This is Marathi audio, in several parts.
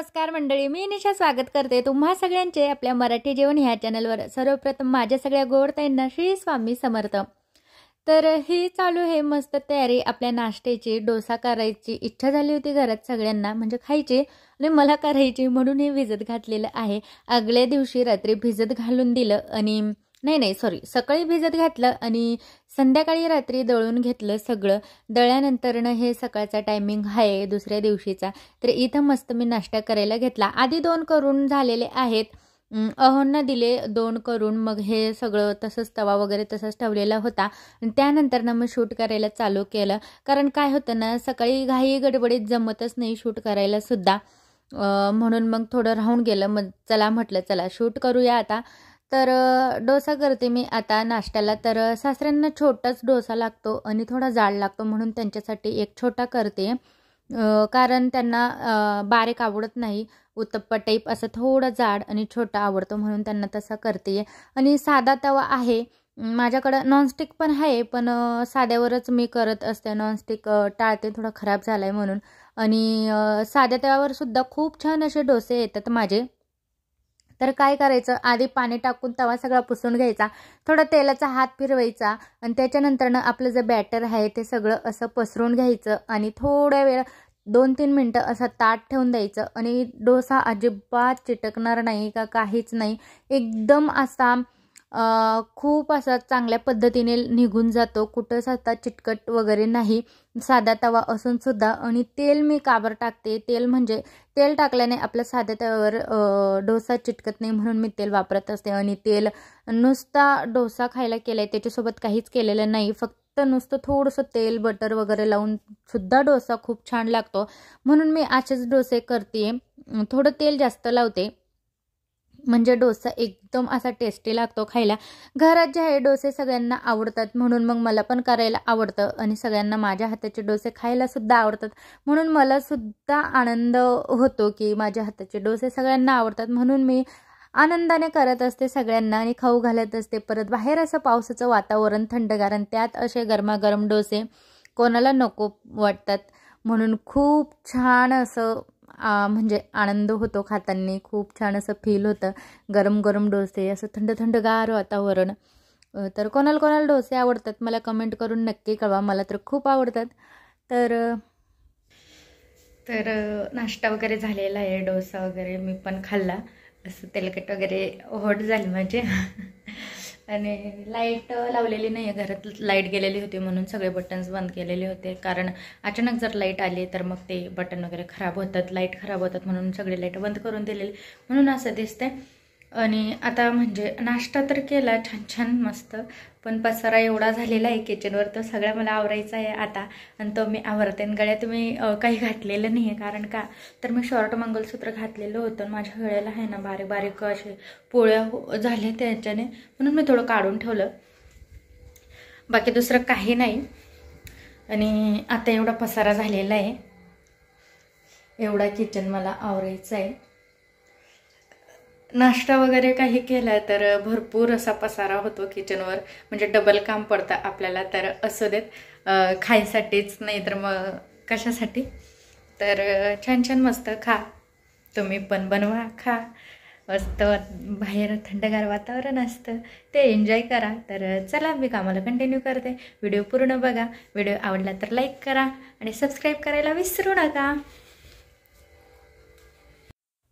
नमस्कार मंडळी, मी निशा स्वागत करते तुम्हा सगळ्यांचे आपल्या मराठी जेवण ह्या चॅनलवर। सर्वप्रथम माझ्या सगळ्या गोडताईंना श्री स्वामी समर्थ। तर ही चालू आहे मस्त तयारी आपल्या नाश्त्याची। डोसा करायची इच्छा झाली होती घरात सगळ्यांना, म्हणजे खायची आणि मला करायची म्हणून हे भिजत घातलेलं आहे। आगल्या दिवशी रात्री भिजत घालून दिलं आणि सॉरी सकाळी भिजत घातलं आणि संध्याकाळी रात्री दळून घेतलं सगळं। दळल्यानंतरनं हे सकाळचा टायमिंग आहे दुसऱ्या दिवशीचा। तर इथं मस्त मी नाश्ता करायला घेतला। आधी 2 करून झालेले आहेत, अहोंना दिले 2 करून। मग हे सगळं तसंच तवा वगैरे तसंच ठेवलेला होता। त्यानंतर ना मी शूट करायला चालू केलं, कारण काय होतं ना सकाळी घाई गडबडीत जमतच नाही शूट करायला सुद्धा, म्हणून मग थोडं राहून गेलं। मग चला म्हटलं चला शूट करूया आता। तर डोसा करते मी आता नाश्त्याला। तर सासऱ्यांना छोटाच डोसा लागतो आणि थोडा जाड लागतो, म्हणून त्यांच्यासाठी एक छोटा करते, कारण त्यांना बारीक आवडत नाही। उत्तप्पा टाईप असं थोडं जाड आणि छोटा आवडतो, म्हणून त्यांना तसा करते। आणि साधा तवा आहे माझ्याकडं, नॉनस्टिक पण आहे, पण साध्यावरच मी करत असते। नॉनस्टिक टाळते, थोडा खराब झालाय म्हणून। आणि साध्या तव्यावर सुद्धा खूप छान असे डोसे येतात माझे। तर काय करायचं, आधी पाणी टाकून तवा सगळा पुसून घ्यायचा, थोडा तेलाचा हात फिरवायचा आणि त्याच्यानंतरनं आपलं जे बॅटर आहे ते सगळं असं पसरून घ्यायचं आणि थोड्या वेळ 2-3 मिनटं असं ताट ठेवून द्यायचं। आणि डोसा अजिबात चिटकणार नाही का काहीच नाही, एकदम असा खूप असा चांगल्या पद्धतीने निघून जातो, कुठंच आता चिटकट वगैरे नाही, साधा तवा असून सुद्धा। आणि तेल मी काबर टाकते, तेल म्हणजे तेल टाकल्याने आपल्या साध्या तव्यावर डोसा चिटकत नाही, म्हणून मी तेल वापरत असते। आणि तेल नुसता डोसा खायला केलाय, त्याच्यासोबत काहीच केलेलं नाही, फक्त नुसतं थोडंसं तेल बटर वगैरे लावून सुद्धा डोसा खूप छान लागतो, म्हणून मी असेच डोसे करते। थोडं तेल जास्त लावते, म्हणजे डोसा एकदम असा टेस्टी लागतो खायला। घरात जे आहे डोसे सगळ्यांना आवडतात, म्हणून मग मला पण करायला आवडतं आणि सगळ्यांना माझ्या हाताचे डोसे खायला सुद्धा आवडतात, म्हणून मला सुद्धा आनंद होतो की माझ्या हाताचे डोसे सगळ्यांना आवडतात, म्हणून मी आनंदाने करत असते सगळ्यांना आणि खाऊ घालत असते। परत बाहेर असं पावसाचं वातावरण थंडगार आणि त्यात असे गरमागरम डोसे कोणाला नको वाटतात, म्हणून खूप छान असं म्हणजे आनंद होतो खाताना, खूप छान असं फील होतं। गरम गरम डोसे, असं थंड थंडगार वातावरण। तर कोणाला कोणाला डोसे आवडतात मला कमेंट करून नक्की कळवा, मला तर खूप आवडतात। तर नाश्ता वगैरे झालेला आहे, डोसा वगैरे मी पण खाल्ला, असं तेलकट वगैरे होट झाली माझे। आणि लाईट लावलेली नाही आहे घरात, लाईट गेलेली होती म्हणून सगळे बटन्स बंद केलेले होते, कारण अचानक जर लाईट आली तर मग ते बटन वगैरे खराब होतात, लाईट खराब होतात, म्हणून सगळे लाईट बंद करून दिलेली, म्हणून असं दिसतंय। आणि आता म्हणजे नाश्ता तर केला छान छान मस्त, पण पसारा एवढा झालेला आहे किचनवर, तो सगळा मला आवरायचा आहे आता, आणि तो मी आवरते। गळ्यात मी काही घातलेलं नाही आहे, कारण का तर मी शॉर्ट मंगलसूत्र घातलेलं होतं, माझ्या गळ्याला आहे ना बारीक बारीक असे पोळ्या झाल्या त्याच्याने, म्हणून मी थोडं काढून ठेवलं, बाकी दुसरं काही नाही। आणि आता एवढा पसारा झालेला आहे, एवढा किचन मला आवरायचं आहे। नाश्ता वगैरे काही केला तर भरपूर असा पसारा होतो किचनवर, म्हणजे डबल काम पडतं आपल्याला, तर असू देत, खायसाठीच नाही तर मग कशासाठी। तर छान छान मस्त खा, तुम्ही पण बनवा खा, मस्त बाहेर थंडगार वातावरण असतं ते एन्जॉय करा। तर चला मी कामाला कंटिन्यू करते, व्हिडिओ पूर्ण बघा, व्हिडिओ आवडला तर लाईक करा आणि सबस्क्राईब करायला विसरू नका।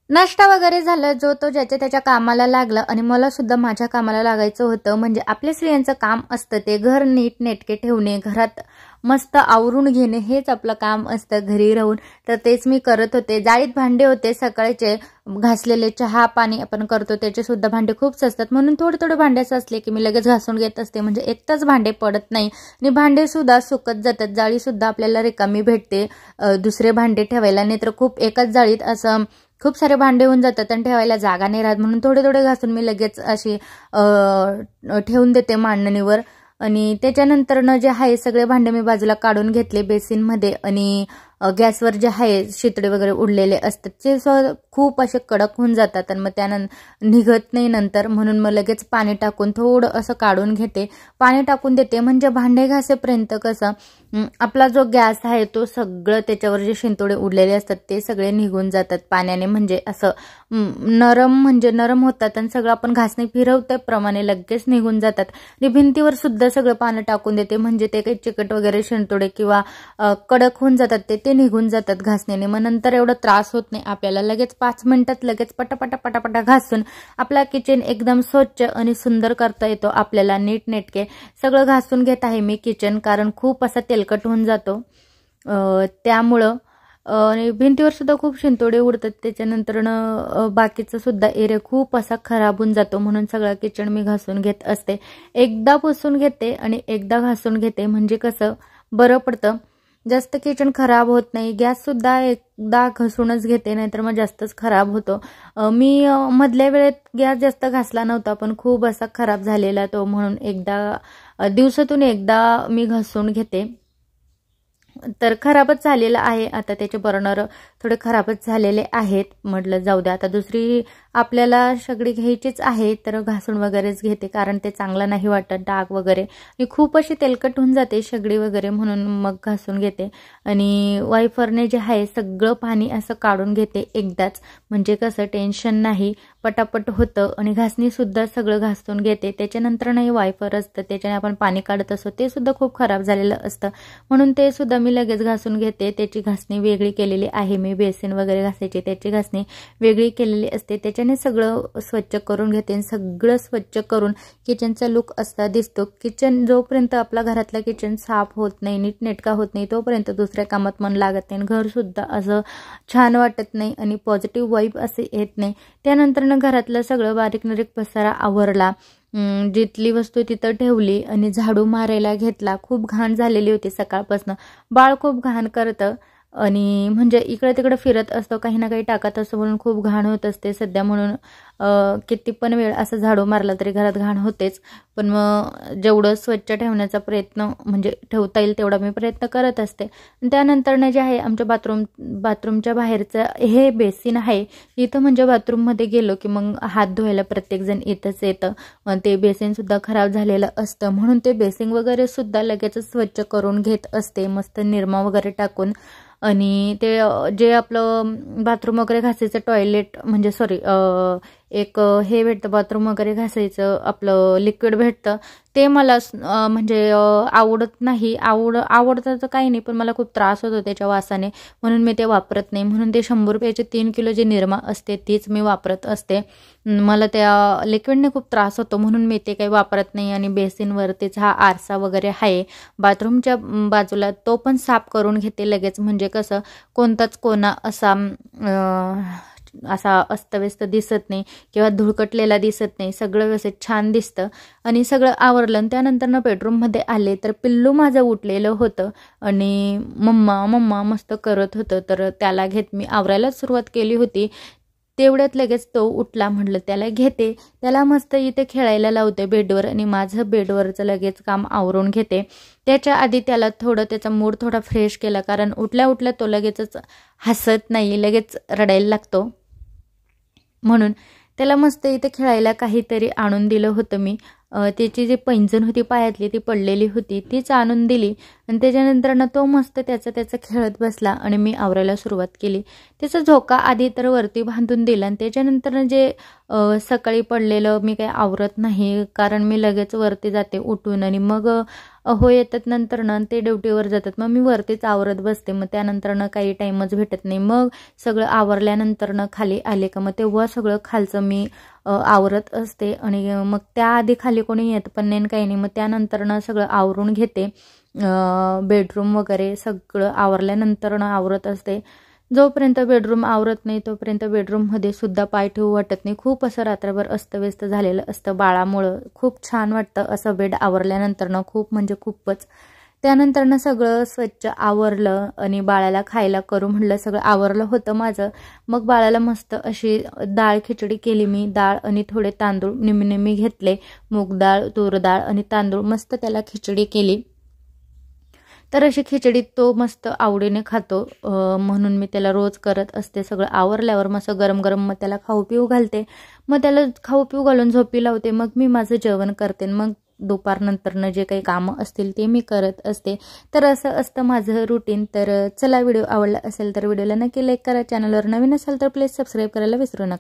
नाश्ता वगैरे झालं, जो तो ज्याच्या त्याच्या कामाला लागला आणि मला सुद्धा माझ्या कामाला लागायचं होतं। म्हणजे आपल्या स्त्रियांचं काम असतं ते घर नीट नेटके ठेवणे, घरात मस्त आवरून घेणे, हेच आपलं काम असतं घरी राहून। तर तेच मी करत होते। जाळीत भांडे होते सकाळचे घासलेले, चहा पाणी आपण करतो त्याचे सुद्धा भांडे खूप असतात, म्हणून थोडे थोडे भांडे असले की मी लगेच घासून घेत असते, म्हणजे एकच भांडे पडत नाही आणि भांडे सुद्धा सुकत जातात। जाळी सुद्धा आपल्याला रिकामी भेटते दुसरे भांडे ठेवायला, नाहीतर खूप एकाच जाळीत असं खूप सारे भांडे होऊन जातात आणि ठेवायला जागा नाही राहत, म्हणून थोडे थोडे घासून मी लगेच अशी ठेवून देते मांडणीवर। आणि त्याच्यानंतरनं जे आहे सगळे भांडे मी बाजूला काढून घेतले बेसिनमध्ये, आणि गॅसवर जे आहे शितळे वगैरे उडलेले असतात ते खूप असे कडक होऊन जातात आणि मग त्यानंतर निघत नाही नंतर, म्हणून मग लगेच पाणी टाकून थोडं असं काढून घेते, पाणी टाकून देते. म्हणजे भांडे घासेपर्यंत कसं आपला जो गॅस आहे तो सगळं त्याच्यावर जे शिंतोडे उडलेले असतात ते सगळे निघून जातात पाण्याने. म्हणजे असं नरम होतात आणि सगळं आपण घासणी फिरवल्याप्रमाणे लगेच निघून जातात. आणि भिंतीवर सुद्धा सगळं पाणी टाकून देते, म्हणजे ते काही चिकट वगैरे शिंतोडे किंवा कडक होऊन जातात ते निघून जातात घासणीने. मग नंतर एवढा त्रास होत नाही आपल्याला. लगेच 5 मिनिटात लगेच पटापटा घासून आपला किचन एकदम स्वच्छ आणि सुंदर करता येतो आपल्याला. नीटनेटके सगळं घासून घेत आहे मी किचन, कारण खूप असा तेलकट होऊन जातो त्यामुळं. आणि भिंतीवर सुद्धा खूप शिंतोडे उडतात. त्याच्यानंतर बाकीचा सुद्धा एरिया खूप असा खराब होऊन जातो, म्हणून सगळं किचन मी घासून घेत असते. एकदा पुसून घेते आणि एकदा घासून घेते, म्हणजे कसं बरं पडतं, जास्त किचन खराब होत नाही. गॅस सुद्धा एकदा घासूनच घेते, नाहीतर मग जास्तच खराब होतो. मी मधल्या वेळेत गॅस जास्त घासला नव्हता, पण खूप असा खराब झालेला तो, म्हणून दिवसातून एकदा मी घासून घेते. तर खराबच झालेला आहे आता, त्याचे बर्नर थोडे खराबच झालेले आहेत. म्हटलं जाऊ द्या, आता दुसरी आपल्याला शेगडी घ्यायचीच आहे तर घासून वगैरेच घेते, कारण ते चांगलं नाही वाटत डाग वगैरे, आणि खूप अशी तेलकट होऊन जाते शेगडी वगैरे, म्हणून मग घासून घेते. आणि वायफरने जे आहे सगळं पाणी असं काढून घेते एकदाच, म्हणजे कसं टेन्शन नाही, पटापट होतं. आणि घासणी सुद्धा सगळं घासून घेते. त्याच्यानंतर नाही वायफर असतं त्याच्याने आपण पाणी काढत असतो, ते सुद्धा खूप खराब झालेलं असतं, म्हणून ते सुद्धा मी लगेच घासून घेते. त्याची घासणी वेगळी केलेली आहे मी, बेसिन वगैरे घासायची त्याची घासणी वेगळी केलेली असते. त्याच्याने सगळं स्वच्छ करून घेते. सगळं स्वच्छ करून किचनचा लुक असा दिसतो. किचन जोपर्यंत आपला घरातला किचन साफ होत नाही, नीटनेटका होत नाही, तोपर्यंत दुसऱ्या कामात मन लागत नाही, घर सुद्धा असं छान वाटत नाही आणि पॉझिटिव्ह वाईब असे येत नाही. त्यानंतर घरातलं सगळं बारीक निरीक पसारा आवरला, जिथली वस्तू तिथं ठेवली आणि झाडू मारायला घेतला. खूप घाण झालेली होती सकाळपासून. बाळ खूप घाण करतं आणि म्हणजे इकडे तिकडे फिरत असतो, काही ना काही टाकत असतो, म्हणून खूप घाण होत असते सध्या. म्हणून किती पण वेळ असं झाडू मारला तरी घरात घाण होतेच, पण मग जेवढं स्वच्छ ठेवण्याचा प्रयत्न म्हणजे ठेवता येईल तेवढा मी प्रयत्न करत असते. त्यानंतर जे आहे आमच्या बाथरूमच्या बाहेरचं हे बेसिन आहे इथं, म्हणजे बाथरूममध्ये गेलो की मग हात धुवायला प्रत्येकजण इथंच येतं. ते बेसिन सुद्धा खराब झालेलं असतं, म्हणून ते बेसिन वगैरे सुद्धा लगेचच स्वच्छ करून घेत असते, मस्त निरमा वगैरे टाकून. आणि ते जे आपलं बाथरूम वगैरे घासायचं टॉयलेट, म्हणजे सॉरी एक हे भेटतं बाथरूम वगैरे घासायचं आपलं लिक्विड भेटतं, ते मला म्हणजे आवडत नाही. आवडतं तर काही नाही, पण मला खूप त्रास होतो त्याच्या वासाने, म्हणून मी ते वापरत नाही. म्हणून ते 100 रुपयाचे 3 किलो जी निरमा असते तीच मी वापरत असते. मला त्या लिक्विडने खूप त्रास होतो, म्हणून मी ते काही वापरत नाही. आणि बेसिनवरतीच हा आरसा वगैरे आहे बाथरूमच्या बाजूला, तो पण साफ करून घेते लगेच, म्हणजे कसं कोणताच कोणा असा अस्तव्यस्त दिसत नाही किंवा धुळकटलेला दिसत नाही, सगळं व्यवस्थित छान दिसतं. आणि सगळं आवरलं. त्यानंतर बेडरूममध्ये आले तर पिल्लू माझं उठलेलं होतं आणि मम्मा मस्त करत होतं, तर त्याला घेत मी आवरायलाच सुरुवात केली होती. तेवढ्यात लगेच तो उठला, म्हटलं त्याला घेते, त्याला मस्त इथे खेळायला लावते बेडवर आणि माझं बेडवरचं लगेच काम आवरून घेते. त्याच्या आधी त्याला थोडं त्याचा मूड थोडा फ्रेश केला, कारण उठल्या तो लगेचच हसत नाही, लगेच रडायला लागतो, म्हणून त्याला मस्त इथे खेळायला काहीतरी आणून दिलं होतं मी. त्याची जी पैंजण होती पायातली ती पडलेली होती, तीच आणून दिली. आणि त्याच्यानंतर तो मस्त त्याचं खेळत बसला आणि मी आवरायला सुरुवात केली. त्याचा झोका आधी तर वरती बांधून दिला आणि त्याच्यानंतर जे सकाळी पडलेलं मी काही आवरत नाही, कारण मी लगेच वरती जाते उठून आणि मग येतात नंतर ते ड्युटीवर जातात, मग मी वरतीच आवरत बसते. मग त्यानंतर काही टाईमच भेटत नाही. मग सगळं आवरल्यानंतर खाली आले का मग तेव्हा सगळं खालचं मी आवरत असते आणि मग त्याआधी खाली कोणी येत पण नाही काही नाही. मग त्यानंतर सगळं आवरून घेते, बेडरूम वगैरे सगळं आवरल्यानंतर आवरत असते. जोपर्यंत बेडरूम आवरत नाही तोपर्यंत बेडरूममध्ये सुद्धा पाय ठेवू वाटत नाही. खूप असं रात्रभर अस्तव्यस्त झालेलं असतं बाळामुळं. खूप छान वाटतं असं बेड आवरल्यानंतर खूप म्हणजे खूपच. त्यानंतर सगळं स्वच्छ आवरलं आणि बाळाला खायला करू म्हटलं, सगळं आवरलं होतं माझं. मग बाळाला मस्त अशी डाळ खिचडी केली मी. डाळ आणि थोडे तांदूळ निम्मी घेतले, मूग डाळ, तूर डाळ आणि तांदूळ, मस्त त्याला खिचडी केली. तर अशी खिचडी तो मस्त आवडीने खातो, म्हणून मी त्याला रोज करत असते. सगळं आवरल्यावर मस्त गरम गरम मग त्याला खाऊ पिऊ घालते. मग त्याला खाऊ पिऊ घालून झोपी लावते. मग मी माझं जेवण करते. मग दुपारनंतरनं जे काही कामं असतील ते मी करत असते. तर असं असतं माझं रुटीन. तर चला, व्हिडिओ आवडला असेल तर व्हिडिओला नक्की लाईक करा. चॅनलवर नवीन असेल तर प्लीज सबस्क्राईब करायला विसरू नका.